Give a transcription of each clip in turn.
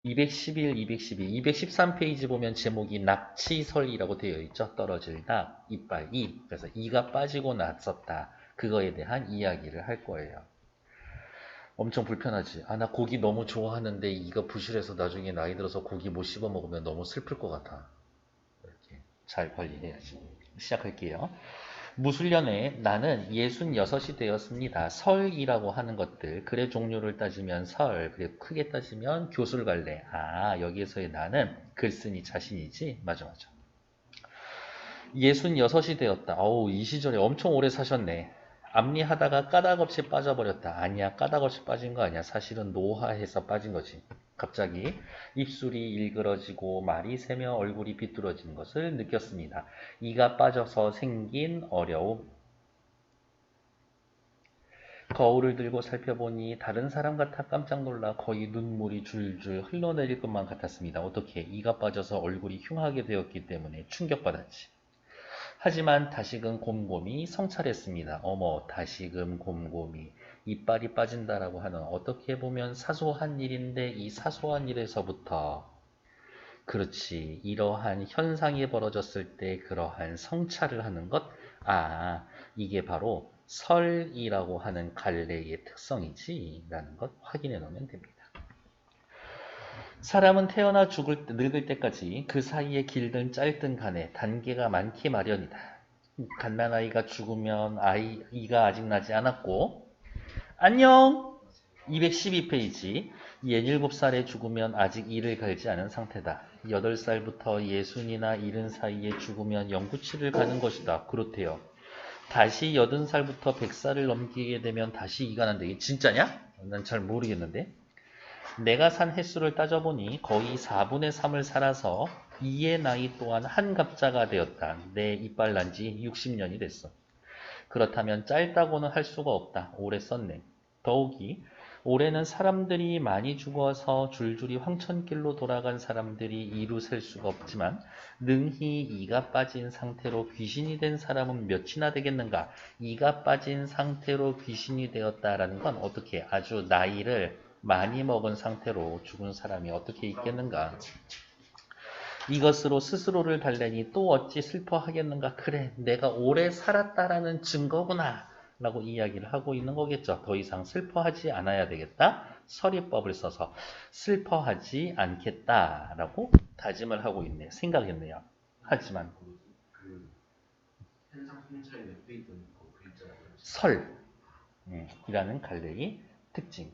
211, 212, 213페이지 보면 제목이 납치설이라고 되어 있죠. 떨어질 납, 이빨, 이. 그래서 이가 빠지고 났었다. 그거에 대한 이야기를 할 거예요. 엄청 불편하지. 아, 나 고기 너무 좋아하는데 이가 부실해서 나중에 나이 들어서 고기 못 씹어 먹으면 너무 슬플 것 같아. 이렇게 잘 관리해야지. 시작할게요. 무술년에 나는 66이 되었습니다. 설이라고 하는 것들, 글의 종류를 따지면 설, 그리고 크게 따지면 교술갈래. 아, 여기에서의 나는 글쓴이 자신이지? 맞아, 맞아. 66이 되었다. 어우, 이 시절에 엄청 오래 사셨네. 앞니하다가 까닭없이 빠져버렸다. 아니야, 까닭없이 빠진 거 아니야. 사실은 노화해서 빠진 거지. 갑자기 입술이 일그러지고 말이 새며 얼굴이 비뚤어지는 것을 느꼈습니다. 이가 빠져서 생긴 어려움. 거울을 들고 살펴보니 다른 사람 같아 깜짝 놀라 거의 눈물이 줄줄 흘러내릴 것만 같았습니다. 어떻게 이가 빠져서 얼굴이 흉하게 되었기 때문에 충격받았지. 하지만 다시금 곰곰이 성찰했습니다. 어머, 다시금 곰곰이 이빨이 빠진다라고 하는 어떻게 보면 사소한 일인데 이 사소한 일에서부터 그렇지 이러한 현상이 벌어졌을 때 그러한 성찰을 하는 것 아, 이게 바로 설이라고 하는 갈래의 특성이지 라는 것 확인해 놓으면 됩니다. 사람은 태어나 늙을 때까지 그 사이에 길든 짧든 간에 단계가 많기 마련이다. 갓난아이가 죽으면 이가 아직 나지 않았고 안녕! 212페이지 67살에 죽으면 아직 이를 갈지 않은 상태다. 8살부터 60이나 70 사이에 죽으면 영구치를 가는 것이다. 그렇대요. 다시 80살부터 100살을 넘기게 되면 다시 이가 난다. 이게 진짜냐? 난 잘 모르겠는데. 내가 산 횟수를 따져보니 거의 4분의 3을 살아서 이의 나이 또한 한갑자가 되었다. 내 이빨 난 지 60년이 됐어. 그렇다면 짧다고는 할 수가 없다. 오래 썼네. 더욱이 올해는 사람들이 많이 죽어서 줄줄이 황천길로 돌아간 사람들이 이루 셀 수가 없지만 능히 이가 빠진 상태로 귀신이 된 사람은 몇이나 되겠는가? 이가 빠진 상태로 귀신이 되었다라는 건 어떻게 아주 나이를 많이 먹은 상태로 죽은 사람이 어떻게 있겠는가? 이것으로 스스로를 달래니 또 어찌 슬퍼하겠는가? 그래, 내가 오래 살았다라는 증거구나. 라고 이야기를 하고 있는 거겠죠. 더 이상 슬퍼하지 않아야 되겠다. 서리법을 써서 슬퍼하지 않겠다라고 다짐을 하고 있네. 생각했네요. 하지만 설이라는 갈래의 특징.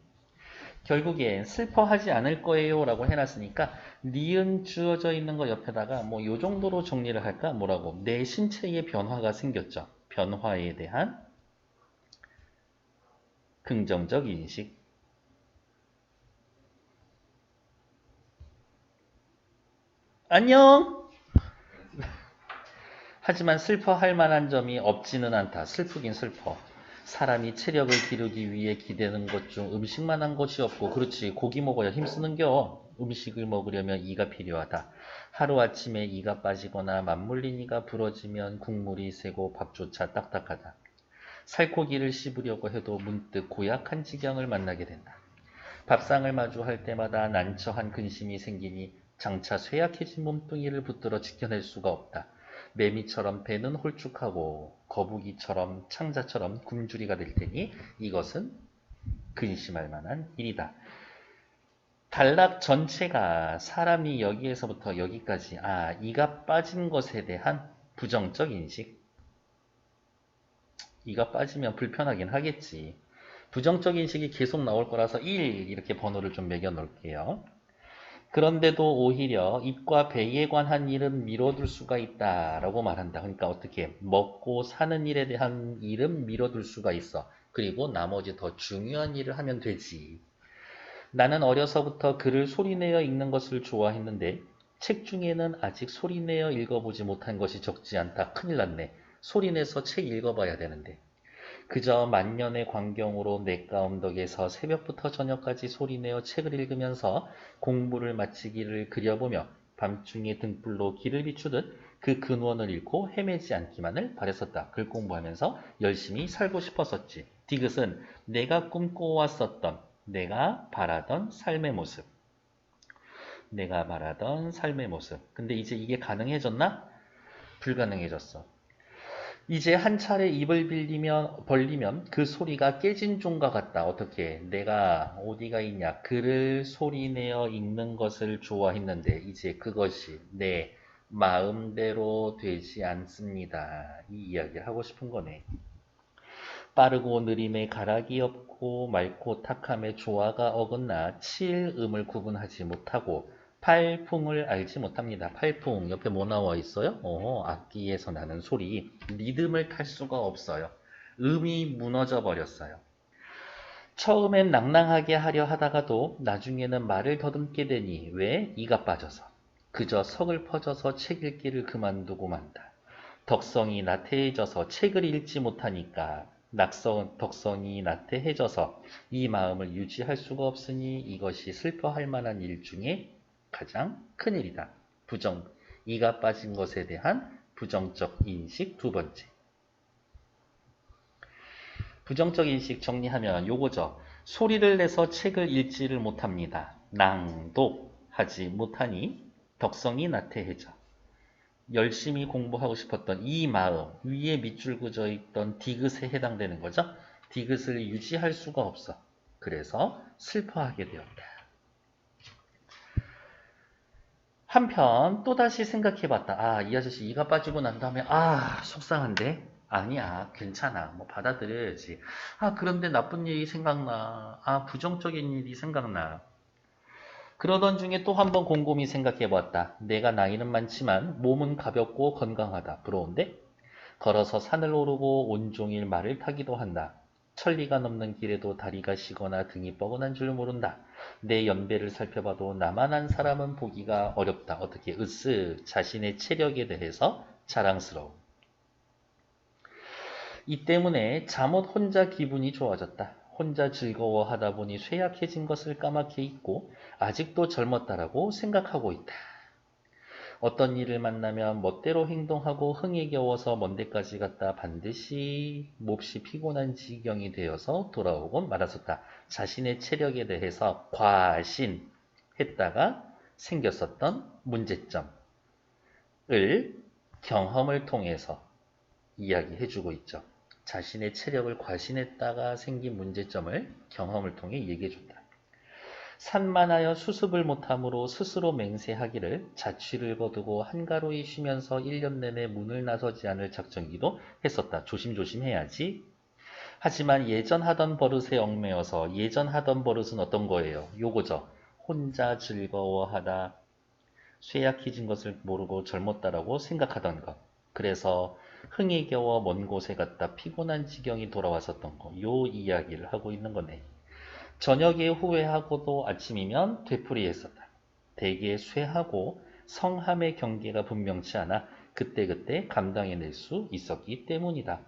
결국엔 슬퍼하지 않을 거예요 라고 해놨으니까 니은 주어져 있는 거 옆에다가 뭐 요 정도로 정리를 할까? 뭐라고? 내 신체의 변화가 생겼죠. 변화에 대한 긍정적 인식. 안녕! 하지만 슬퍼할 만한 점이 없지는 않다. 슬프긴 슬퍼. 사람이 체력을 기르기 위해 기대는 것 중 음식만 한 것이 없고 그렇지 고기 먹어야 힘쓰는겨. 음식을 먹으려면 이가 필요하다. 하루아침에 이가 빠지거나 맞물린 이가 부러지면 국물이 새고 밥조차 딱딱하다. 살코기를 씹으려고 해도 문득 고약한 지경을 만나게 된다. 밥상을 마주할 때마다 난처한 근심이 생기니 장차 쇠약해진 몸뚱이를 붙들어 지켜낼 수가 없다. 매미처럼 배는 홀쭉하고 거북이처럼 창자처럼 굶주리가 될 테니 이것은 근심할 만한 일이다. 단락 전체가 사람이 여기에서부터 여기까지 이가 빠진 것에 대한 부정적 인식. 이가 빠지면 불편하긴 하겠지. 부정적 인식이 계속 나올 거라서 1 이렇게 번호를 좀 매겨 놓을게요. 그런데도 오히려 입과 배에 관한 일은 미뤄둘 수가 있다라고 말한다. 그러니까 어떻게 먹고 사는 일에 대한 일은 미뤄둘 수가 있어. 그리고 나머지 더 중요한 일을 하면 되지. 나는 어려서부터 글을 소리내어 읽는 것을 좋아했는데 책 중에는 아직 소리내어 읽어보지 못한 것이 적지 않다. 큰일 났네. 소리내서 책 읽어봐야 되는데. 그저 만년의 광경으로 내과음 덕에서 새벽부터 저녁까지 소리내어 책을 읽으면서 공부를 마치기를 그려보며 밤중에 등불로 길을 비추듯 그 근원을 잃고 헤매지 않기만을 바랬었다. 글 공부하면서 열심히 살고 싶었었지. 디귿은 내가 꿈꿔왔었던, 내가 바라던 삶의 모습. 내가 말하던 삶의 모습. 근데 이제 이게 가능해졌나? 불가능해졌어. 이제 한 차례 입을 벌리면 그 소리가 깨진 종과 같다. 어떻게? 내가 어디가 있냐? 글을 소리내어 읽는 것을 좋아했는데 이제 그것이 내 마음대로 되지 않습니다. 이 이야기를 하고 싶은 거네. 빠르고 느림에 가락이 없고 맑고 탁함에 조화가 어긋나 칠음을 구분하지 못하고 팔풍을 알지 못합니다. 팔풍 옆에 뭐 나와 있어요? 악기에서 나는 소리 리듬을 탈 수가 없어요. 음이 무너져 버렸어요. 처음엔 낭낭하게 하려 하다가도 나중에는 말을 더듬게 되니 왜? 이가 빠져서 그저 서글퍼져서 책 읽기를 그만두고 만다. 덕성이 나태해져서 책을 읽지 못하니까 덕성이 나태해져서 이 마음을 유지할 수가 없으니 이것이 슬퍼할 만한 일 중에 가장 큰일이다. 이가 빠진 것에 대한 부정적 인식 두 번째. 부정적 인식 정리하면 요거죠. 소리를 내서 책을 읽지를 못합니다. 낭독하지 못하니 덕성이 나태해져. 열심히 공부하고 싶었던 이 마음, 위에 밑줄 그어 있던 디귿에 해당되는 거죠. 디귿을 유지할 수가 없어. 그래서 슬퍼하게 되었다. 한편 또다시 생각해봤다. 이 아저씨 이가 빠지고 난 다음에 속상한데? 아니야, 괜찮아. 뭐 받아들여야지. 그런데 나쁜 일이 생각나. 부정적인 일이 생각나. 그러던 중에 또 한 번 곰곰이 생각해봤다. 내가 나이는 많지만 몸은 가볍고 건강하다. 부러운데? 걸어서 산을 오르고 온종일 말을 타기도 한다. 천리가 넘는 길에도 다리가 시거나 등이 뻐근한 줄 모른다. 내 연배를 살펴봐도 나만 한 사람은 보기가 어렵다. 어떻게 자신의 체력에 대해서 자랑스러워. 이 때문에 잠옷 혼자 기분이 좋아졌다. 혼자 즐거워하다 보니 쇠약해진 것을 까맣게 잊고 아직도 젊었다라고 생각하고 있다. 어떤 일을 만나면 멋대로 행동하고 흥에 겨워서 먼 데까지 갔다 반드시 몹시 피곤한 지경이 되어서 돌아오곤 말았었다. 자신의 체력에 대해서 과신했다가 생겼었던 문제점을 경험을 통해서 이야기해주고 있죠. 자신의 체력을 과신했다가 생긴 문제점을 경험을 통해 얘기해준다. 산만하여 수습을 못함으로 스스로 맹세하기를 자취를 거두고 한가로이 쉬면서 1년 내내 문을 나서지 않을 작정이기도 했었다. 조심조심 해야지. 하지만 예전 하던 버릇에 얽매여서 예전 하던 버릇은 어떤 거예요? 요거죠. 혼자 즐거워하다, 쇠약해진 것을 모르고 젊었다라고 생각하던 것. 그래서 흥에 겨워 먼 곳에 갔다 피곤한 지경이 돌아왔었던 거. 요 이야기를 하고 있는 거네. 저녁에 후회하고도 아침이면 되풀이했었다. 대개 쇠하고 성함의 경계가 분명치 않아 그때그때 감당해낼 수 있었기 때문이다.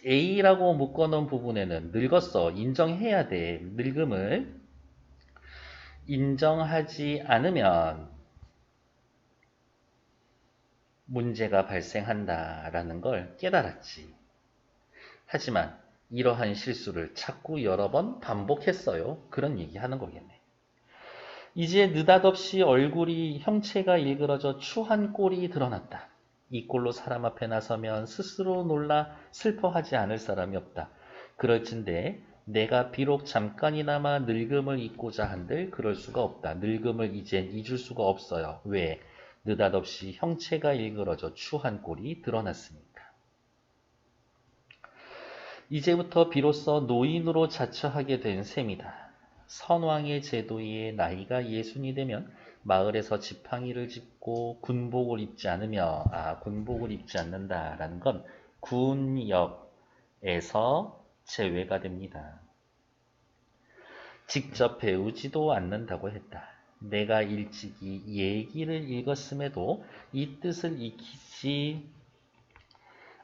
A라고 묶어놓은 부분에는 늙었어. 인정해야 돼. 늙음을 인정하지 않으면 문제가 발생한다라는 걸 깨달았지. 하지만 이러한 실수를 자꾸 여러 번 반복했어요. 그런 얘기 하는 거겠네. 이제 느닷없이 얼굴이 형체가 일그러져 추한 꼴이 드러났다. 이 꼴로 사람 앞에 나서면 스스로 놀라 슬퍼하지 않을 사람이 없다. 그럴진데 내가 비록 잠깐이나마 늙음을 잊고자 한들 그럴 수가 없다. 늙음을 이젠 잊을 수가 없어요. 왜? 느닷없이 형체가 일그러져 추한 꼴이 드러났으니까. 이제부터 비로소 노인으로 자처하게 된 셈이다. 선왕의 제도에 나이가 60이 되면 마을에서 지팡이를 짚고 군복을 입지 않으며 군복을 입지 않는다라는 건 군역에서 제외가 됩니다. 직접 배우지도 않는다고 했다. 내가 일찍이 얘기를 읽었음에도 이 뜻을 익히지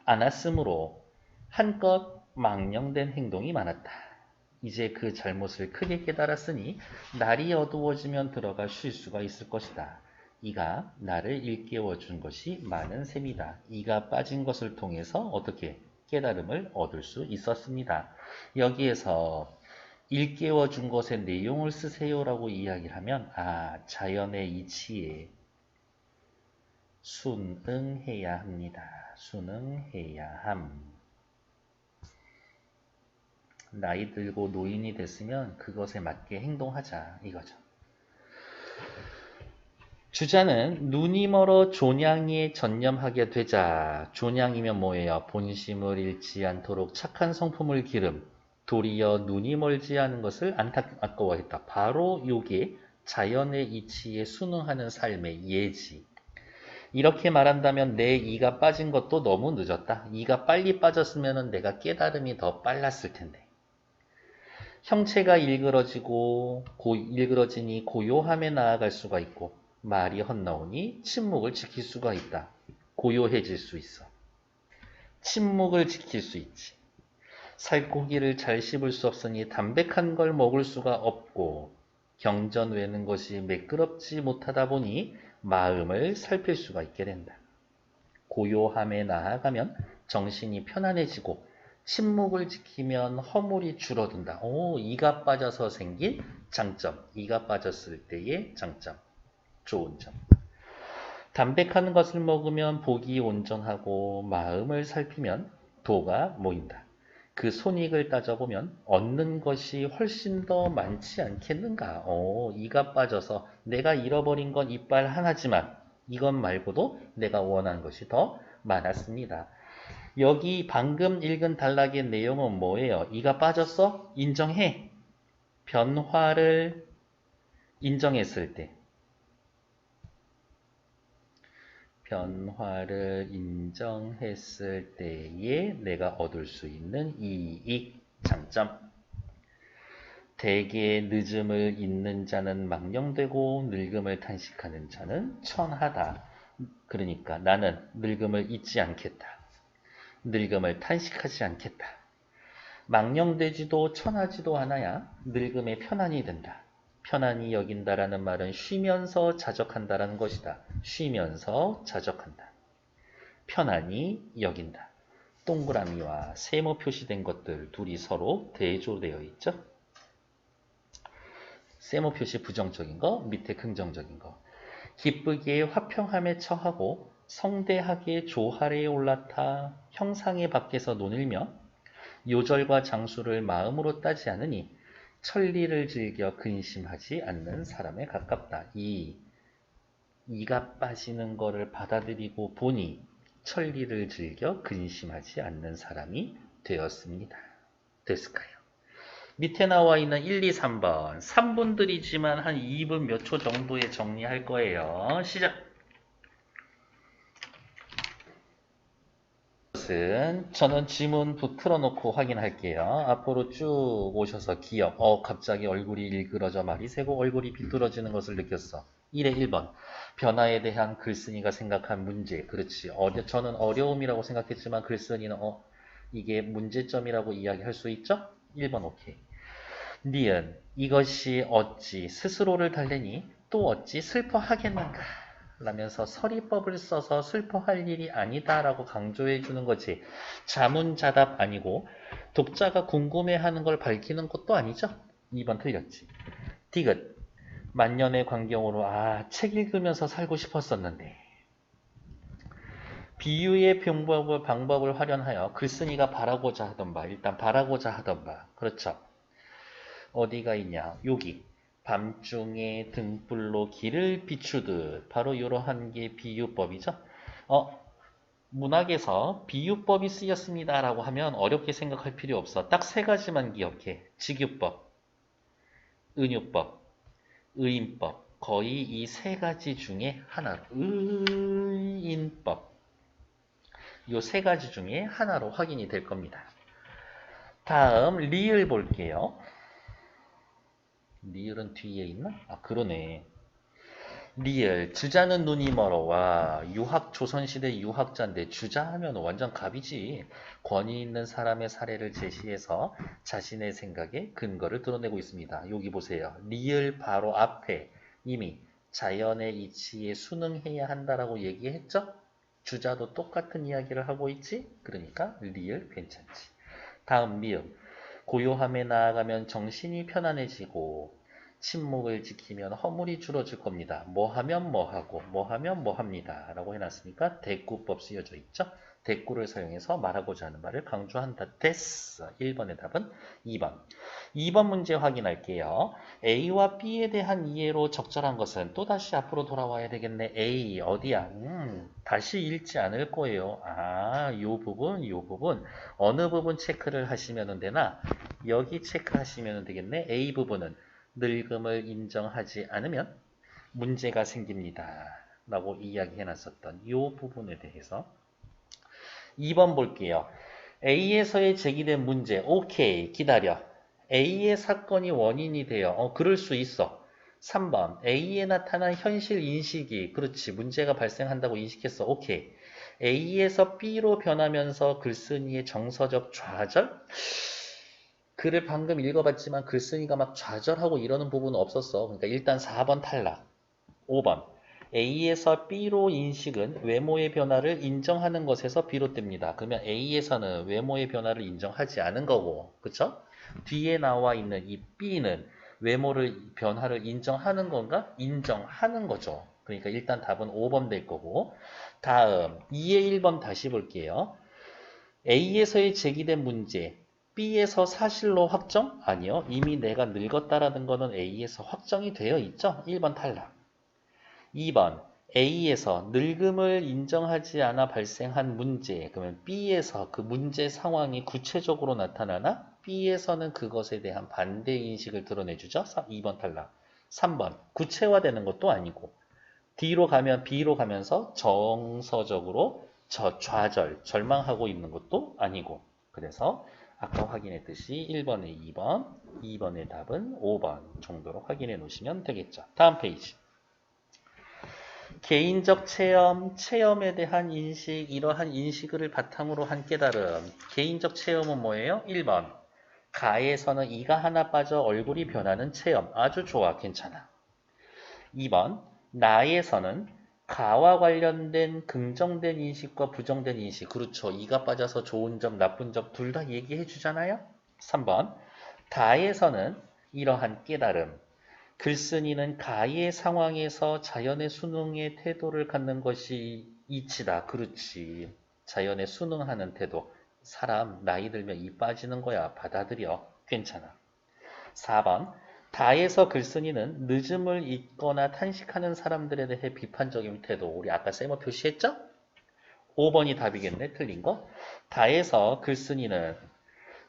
않았으므로 한껏 망령된 행동이 많았다. 이제 그 잘못을 크게 깨달았으니 날이 어두워지면 들어가 쉴 수가 있을 것이다. 이가 나를 일깨워 준 것이 많은 셈이다. 이가 빠진 것을 통해서 어떻게 깨달음을 얻을 수 있었습니다. 여기에서 일깨워 준 것의 내용을 쓰세요라고 이야기를 하면 자연의 이치에 순응해야 합니다. 순응해야 함. 나이 들고 노인이 됐으면 그것에 맞게 행동하자 이거죠. 주자는 눈이 멀어 존양에 전념하게 되자. 존양이면 뭐예요? 본심을 잃지 않도록 착한 성품을 기름. 도리어 눈이 멀지 않은 것을 안타까워했다. 바로 요게 자연의 이치에 순응하는 삶의 예지. 이렇게 말한다면 내 이가 빠진 것도 너무 늦었다. 이가 빨리 빠졌으면 내가 깨달음이 더 빨랐을 텐데. 형체가 일그러지니 고요함에 나아갈 수가 있고 말이 헛나오니 침묵을 지킬 수가 있다. 고요해질 수 있어. 침묵을 지킬 수 있지. 살코기를 잘 씹을 수 없으니 담백한 걸 먹을 수가 없고 경전 외는 것이 매끄럽지 못하다 보니 마음을 살필 수가 있게 된다. 고요함에 나아가면 정신이 편안해지고 침묵을 지키면 허물이 줄어든다. 이가 빠져서 생긴 장점. 이가 빠졌을 때의 장점. 좋은 점. 담백한 것을 먹으면 복이 온전하고 마음을 살피면 도가 모인다. 그 손익을 따져보면 얻는 것이 훨씬 더 많지 않겠는가? 이가 빠져서 내가 잃어버린 건 이빨 하나지만 이것 말고도 내가 원하는 것이 더 많았습니다. 여기 방금 읽은 단락의 내용은 뭐예요? 이가 빠졌어? 인정해. 변화를 인정했을 때. 변화를 인정했을 때에 내가 얻을 수 있는 이익, 장점. 대개 늦음을 잊는 자는 망령되고 늙음을 탄식하는 자는 천하다. 그러니까 나는 늙음을 잊지 않겠다. 늙음을 탄식하지 않겠다. 망령되지도 천하지도 않아야 늙음의 편안이 된다. 편안히 여긴다라는 말은 쉬면서 자적한다라는 것이다. 쉬면서 자적한다. 편안히 여긴다. 동그라미와 세모 표시된 것들 둘이 서로 대조되어 있죠. 세모 표시 부정적인 거, 밑에 긍정적인 거. 기쁘게 화평함에 처하고 성대하게 조화래에 올라타 형상의 밖에서 논일며 요절과 장수를 마음으로 따지 않으니 천리를 즐겨 근심하지 않는 사람에 가깝다. 이가 빠지는 거를 받아들이고 보니 천리를 즐겨 근심하지 않는 사람이 되었습니다. 됐을까요? 밑에 나와 있는 1, 2, 3번 3분들이지만 한 2분 몇 초 정도에 정리할 거예요. 시작! 저는 지문 틀어놓고 확인할게요. 앞으로 쭉 오셔서 기억. 갑자기 얼굴이 일그러져 말이 새고 얼굴이 비뚤어지는 것을 느꼈어. 1에 1번. 변화에 대한 글쓴이가 생각한 문제. 그렇지. 저는 어려움이라고 생각했지만 글쓴이는 이게 문제점이라고 이야기할 수 있죠? 1번 오케이. 니은. 이것이 어찌 스스로를 달래니 또 어찌 슬퍼하겠는가. 라면서 서리법을 써서 슬퍼할 일이 아니다라고 강조해 주는 거지. 자문자답 아니고 독자가 궁금해하는 걸 밝히는 것도 아니죠. 2번 틀렸지. 디귿. 만년의 광경으로 책 읽으면서 살고 싶었었는데. 비유의 방법을 활용하여 글쓴이가 바라고자 하던 바, 일단 바라고자 하던 바. 그렇죠. 어디가 있냐? 여기. 밤중에 등불로 길을 비추듯 바로 이러한 게 비유법이죠. 문학에서 비유법이 쓰였습니다 라고 하면 어렵게 생각할 필요 없어. 딱 세 가지만 기억해. 직유법, 은유법, 의인법. 거의 이 세 가지 중에 하나로. 의인법. 이 세 가지 중에 하나로 확인이 될 겁니다. 다음 리을 볼게요. 리을은 뒤에 있나? 그러네. 리을, 주자는 눈이 멀어와 조선시대 유학자인데 주자 하면 완전 갑이지. 권위 있는 사람의 사례를 제시해서 자신의 생각에 근거를 드러내고 있습니다. 여기 보세요. 리을 바로 앞에 이미 자연의 이치에 순응해야 한다라고 얘기했죠? 주자도 똑같은 이야기를 하고 있지? 그러니까 리을 괜찮지. 다음 미음. 고요함에 나아가면 정신이 편안해지고 침묵을 지키면 허물이 줄어질 겁니다. 뭐 하면 뭐 하고 뭐 하면 뭐 합니다. 라고 해놨으니까 대꾸법 쓰여져 있죠. 대꾸를 사용해서 말하고자 하는 말을 강조한다. 됐어. 1번의 답은 2번. 2번 문제 확인할게요. A와 B에 대한 이해로 적절한 것은 또다시 앞으로 돌아와야 되겠네. A 어디야? 다시 읽지 않을 거예요. 요 부분 어느 부분 체크를 하시면 되나? 여기 체크하시면 되겠네. A 부분은 늙음을 인정하지 않으면 문제가 생깁니다. 라고 이야기해놨었던 이 부분에 대해서 2번 볼게요. A에서의 제기된 문제. 오케이. 기다려. A의 사건이 원인이 돼요. 그럴 수 있어. 3번. A에 나타난 현실 인식이 그렇지. 문제가 발생한다고 인식했어. 오케이. A에서 B로 변하면서 글쓴이의 정서적 좌절? 글을 방금 읽어봤지만 글쓴이가 막 좌절하고 이러는 부분은 없었어. 그러니까 일단 4번 탈락. 5번. A에서 B로 인식은 외모의 변화를 인정하는 것에서 비롯됩니다. 그러면 A에서는 외모의 변화를 인정하지 않은 거고, 그쵸? 뒤에 나와 있는 이 B는 외모를 변화를 인정하는 건가? 인정하는 거죠. 그러니까 일단 답은 5번 될 거고. 다음 2의 1번 다시 볼게요. A에서의 제기된 문제. B에서 사실로 확정? 아니요. 이미 내가 늙었다라는 거는 A에서 확정이 되어 있죠. 1번 탈락. 2번. A에서 늙음을 인정하지 않아 발생한 문제. 그러면 B에서 그 문제 상황이 구체적으로 나타나나? B에서는 그것에 대한 반대 인식을 드러내주죠. 2번 탈락. 3번. 구체화되는 것도 아니고. D로 가면 B로 가면서 정서적으로 좌절, 절망하고 있는 것도 아니고. 그래서 아까 확인했듯이 1번에 2번, 2번의 답은 5번 정도로 확인해 놓으시면 되겠죠. 다음 페이지. 개인적 체험, 체험에 대한 인식, 이러한 인식을 바탕으로 한 깨달음. 개인적 체험은 뭐예요? 1번. 가에서는 이가 하나 빠져 얼굴이 변하는 체험. 아주 좋아, 괜찮아. 2번. 나에서는 가와 관련된 긍정된 인식과 부정된 인식. 그렇죠. 이가 빠져서 좋은 점, 나쁜 점 둘 다 얘기해 주잖아요. 3번. 다에서는 이러한 깨달음. 글쓴이는 가의 상황에서 자연의 순응의 태도를 갖는 것이 이치다. 그렇지. 자연에 순응하는 태도. 사람 나이 들면 이 빠지는 거야. 받아들여. 괜찮아. 4번. 다에서 글쓴이는 늦음을 잊거나 탄식하는 사람들에 대해 비판적인 태도. 우리 아까 세모 표시했죠? 5번이 답이겠네. 틀린 거. 다에서 글쓴이는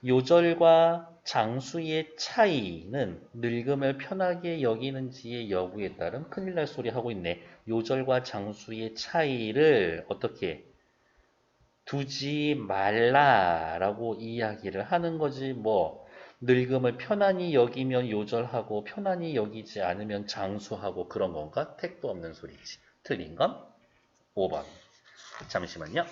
요절과 장수의 차이는 늙음을 편하게 여기는지의 여부에 따른 큰일 날 소리 하고 있네. 요절과 장수의 차이를 어떻게 두지 말라라고 이야기를 하는 거지. 뭐 늙음을 편안히 여기면 요절하고 편안히 여기지 않으면 장수하고 그런 건가? 택도 없는 소리지. 틀린 건 5번. 잠시만요.